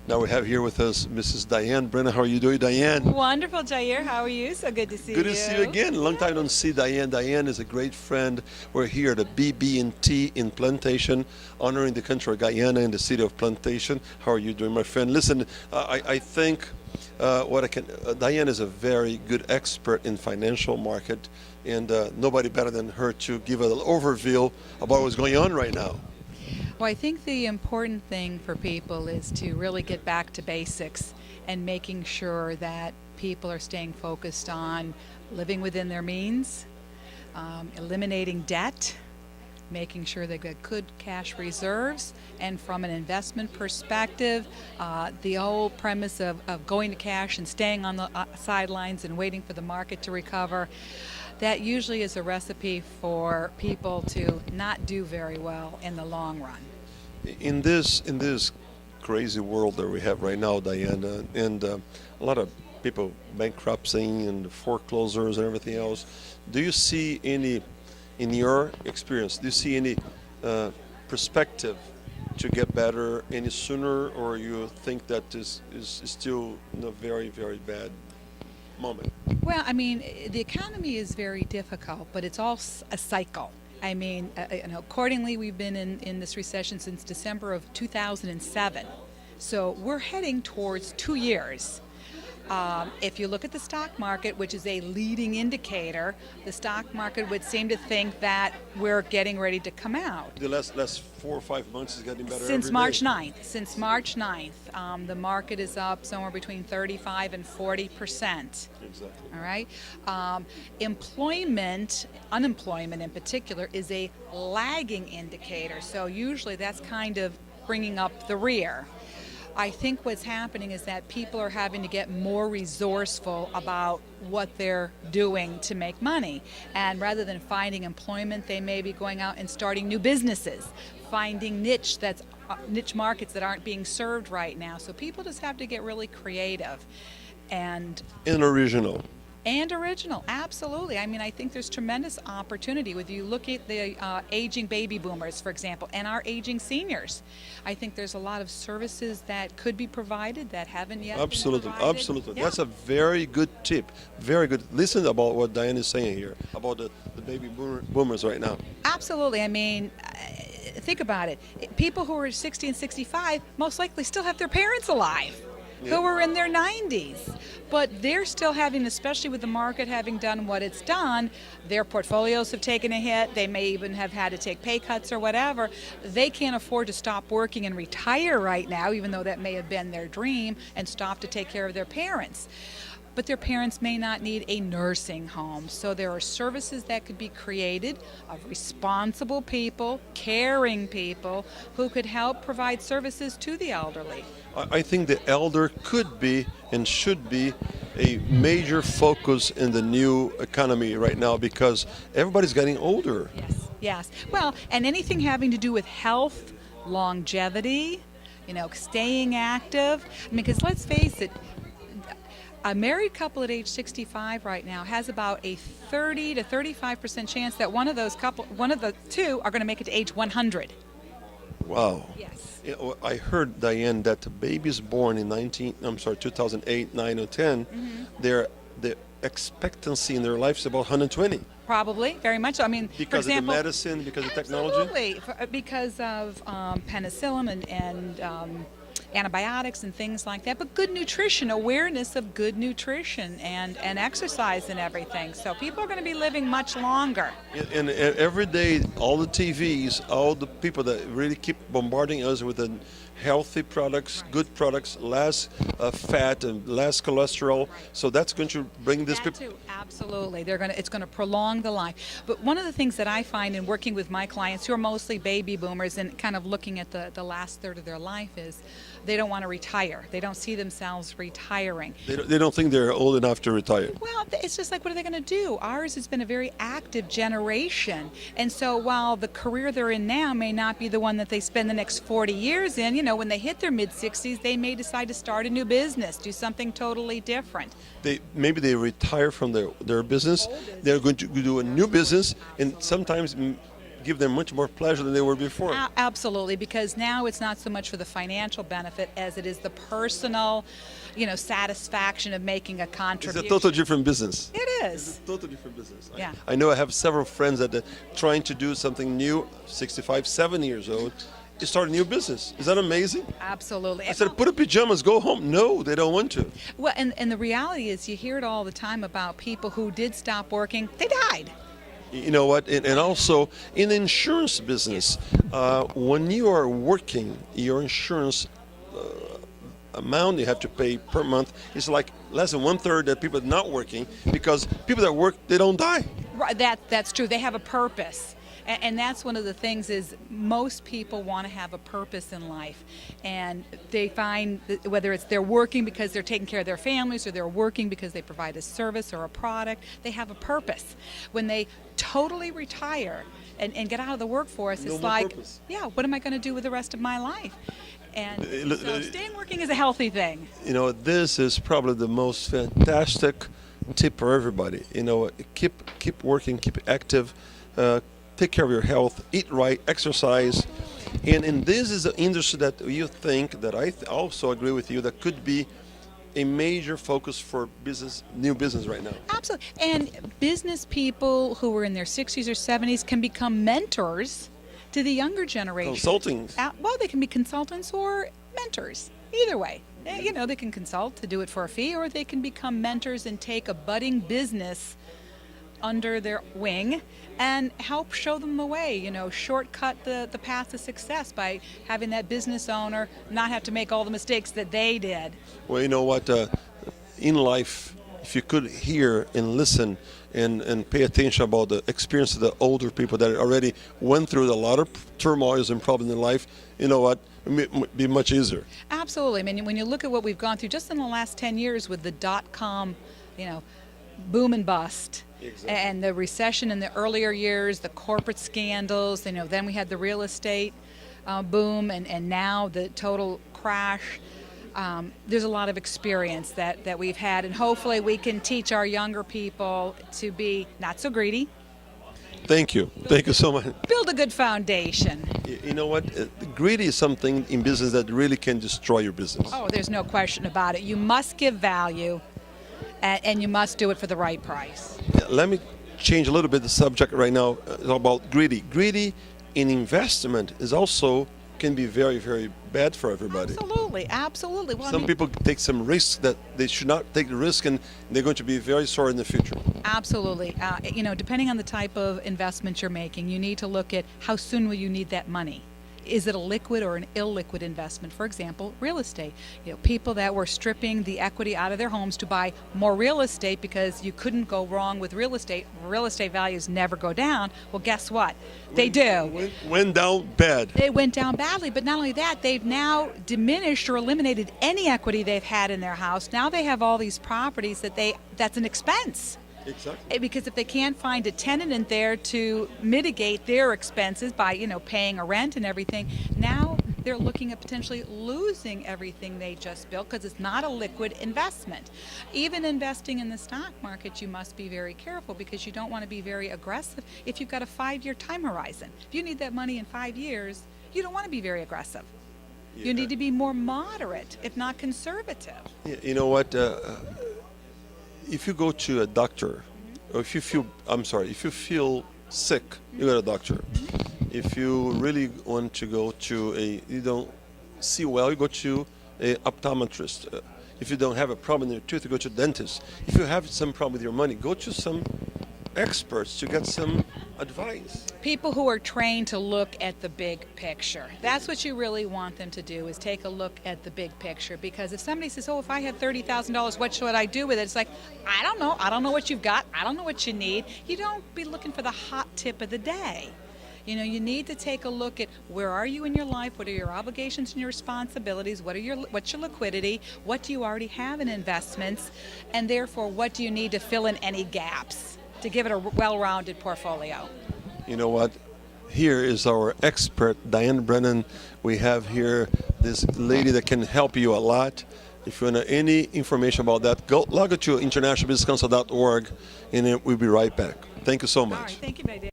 Now we have here with us Mrs. Diane Brennan. How are you doing, Diane? Wonderful, Jair. How are you? So good to see you. Good to see you again. Long time don't see Diane. Diane is a great friend. We're here at the BB&T in Plantation, honoring the country of Guyana in the city of Plantation. How are you doing, my friend? Listen, I think Diane is a very good expert in financial market, and nobody better than her to give an overview about what's going on right now. Well, I think the important thing for people is to really get back to basics and making sure that people are staying focused on living within their means, eliminating debt, making sure they've got good cash reserves, and from an investment perspective, the whole premise of going to cash and staying on the sidelines and waiting for the market to recover, that usually is a recipe for people to not do very well in the long run. In this crazy world that we have right now, Diana, and a lot of people bankrupting and foreclosures and everything else, do you see any, in your experience, do you see any perspective to get better any sooner, or you think that is still in a very, very bad moment? Well, I mean, the economy is very difficult, but it's all a cycle. I mean, accordingly, we've been in this recession since December of 2007. So we're heading towards 2 years. If you look at the stock market, which is a leading indicator, the stock market would seem to think that we're getting ready to come out. The last 4 or 5 months is getting better Since every March day. 9th. Since March 9th, the market is up somewhere between 35 and 40%. Exactly. All right. Unemployment in particular, is a lagging indicator. So usually that's kind of bringing up the rear. I think what's happening is that people are having to get more resourceful about what they're doing to make money. And rather than finding employment, they may be going out and starting new businesses, finding niche markets that aren't being served right now. So people just have to get really creative and original. And original, absolutely. I mean, I think there's tremendous opportunity. When you look at the aging baby boomers, for example, and our aging seniors, I think there's a lot of services that could be provided that haven't yet been provided. Absolutely. Yeah. That's a very good tip. Very good. Listen about what Diane is saying here about the baby boomers right now. Absolutely. I mean, think about it. People who are 60 and 65 most likely still have their parents alive. Yeah. Who are in their 90s. But they're still having, especially with the market having done what it's done, their portfolios have taken a hit. They may even have had to take pay cuts or whatever. They can't afford to stop working and retire right now, even though that may have been their dream, and stop to take care of their parents. But their parents may not need a nursing home. So there are services that could be created of responsible people, caring people, who could help provide services to the elderly. I think the elder could be and should be a major focus in the new economy right now, because everybody's getting older. Yes, yes. Well, and anything having to do with health, longevity, staying active. I mean, because let's face it, a married couple at age 65 right now has about a 30 to 35% chance that one of the two are going to make it to age 100. Wow. Yes. I heard, Diane, that the babies born in 2008, 9, or 10, the expectancy in their life is about 120. Probably, very much. I mean, Because for example, of the medicine, because of technology? absolutely, because of penicillin and antibiotics and things like that, but good nutrition, awareness of good nutrition and exercise and everything. So people are going to be living much longer. And every day, all the TVs, all the people that really keep bombarding us with the healthy products, good products, less fat and less cholesterol. So that's going to bring this That too, absolutely. It's going to prolong the life. But one of the things that I find in working with my clients, who are mostly baby boomers and kind of looking at the last third of their life, is they don't want to retire. They don't see themselves retiring. They don't think they're old enough to retire. Well, it's just like, what are they going to do? Ours has been a very active generation. And so while the career they're in now may not be the one that they spend the next 40 years in, when they hit their mid-60s, they may decide to start a new business, do something totally different. Maybe they retire from their business. They're going to do a new business, and sometimes give them much more pleasure than they were before. Absolutely, because now it's not so much for the financial benefit as it is the personal, satisfaction of making a It's contribution. a totally different business. It It's is. a totally different business. Yeah. I know I have several friends that are trying to do something new, 65, 70 years old, to start a new business. Is that amazing? Absolutely. I said, put on pajamas, go home. No, they don't want to. Well, and the reality is, you hear it all the time about people who did stop working. They died. You know what? And also in the insurance business, when you are working, your insurance amount you have to pay per month is like less than 1/3 that people are not working, because people that work, they don't die. Right, that's true. They have a purpose. And that's one of the things, is most people want to have a purpose in life. And they find that whether it's they're working because they're taking care of their families, or they're working because they provide a service or a product, they have a purpose. When they totally retire and get out of the workforce, No it's more like, purpose. yeah, what am I going to do with the rest of my life? And Uh, so staying working is a healthy thing. This is probably the most fantastic tip for everybody. Keep working, keep active, take care of your health, eat right, exercise. And this is an industry that you think, that I also agree with you, that could be a major focus for new business right now. Absolutely. And business people who are in their 60s or 70s can become mentors to the younger generation. Consulting. Well, they can be consultants or mentors. Either way. They can consult to do it for a fee, or they can become mentors and take a budding business under their wing and help show them the way, shortcut the path to success by having that business owner not have to make all the mistakes that they did. Well, you know what? In life, if you could hear and listen and pay attention about the experience of the older people that already went through a lot of turmoils and problems in life, you know what? It would be much easier. Absolutely. I mean, when you look at what we've gone through just in the last 10 years with the dot-com, boom and bust. Exactly. And the recession in the earlier years, the corporate scandals, then we had the real estate boom, and now the total crash. There's a lot of experience that we've had, and hopefully we can teach our younger people to be not so greedy. Thank you. Thank you so much. Build a good foundation. You know what? Greedy is something in business that really can destroy your business. Oh, there's no question about it. You must give value, and you must do it for the right price. Let me change a little bit the subject right now. It's about greedy. Greedy in investment is also can be very, very bad for everybody. Absolutely. Well, Some people take some risks that they should not take the risk, and they're going to be very sorry in the future. Absolutely. Depending on the type of investment you're making, you need to look at how soon will you need that money. Is it a liquid or an illiquid investment? For example, real estate. People that were stripping the equity out of their homes to buy more real estate because you couldn't go wrong with real estate. Real estate values never go down. Well, guess what? They do. Went down bad. They went down badly, but not only that, they've now diminished or eliminated any equity they've had in their house. Now they have all these properties that's an expense. Exactly. Because if they can't find a tenant in there to mitigate their expenses by, paying a rent and everything, now they're looking at potentially losing everything they just built because it's not a liquid investment. Even investing in the stock market, you must be very careful because you don't want to be very aggressive if you've got a 5-year time horizon. If you need that money in 5 years, you don't want to be very aggressive. You need to be more moderate, if not conservative. You know what? If you go to a doctor, or if you feel sick, you go to a doctor. If you really want to go to you don't see well, you go to a optometrist. If you don't have a problem in your tooth, you go to a dentist. If you have some problem with your money, go to some experts to get some advice. People who are trained to look at the big picture. That's what you really want them to do, is take a look at the big picture. Because if somebody says, if I have $30,000, what should I do with it? It's like, I don't know. I don't know what you've got. I don't know what you need. You don't be looking for the hot tip of the day. You need to take a look at where are you in your life, what are your obligations and your responsibilities, what's your liquidity, what do you already have in investments, and therefore what do you need to fill in any gaps to give it a well-rounded portfolio. You know what? Here is our expert, Diane Brennan. We have here this lady that can help you a lot. If you want any information about that, log to internationalbusinesscouncil.org, and we'll be right back. Thank you so much. All right, thank you, my dear.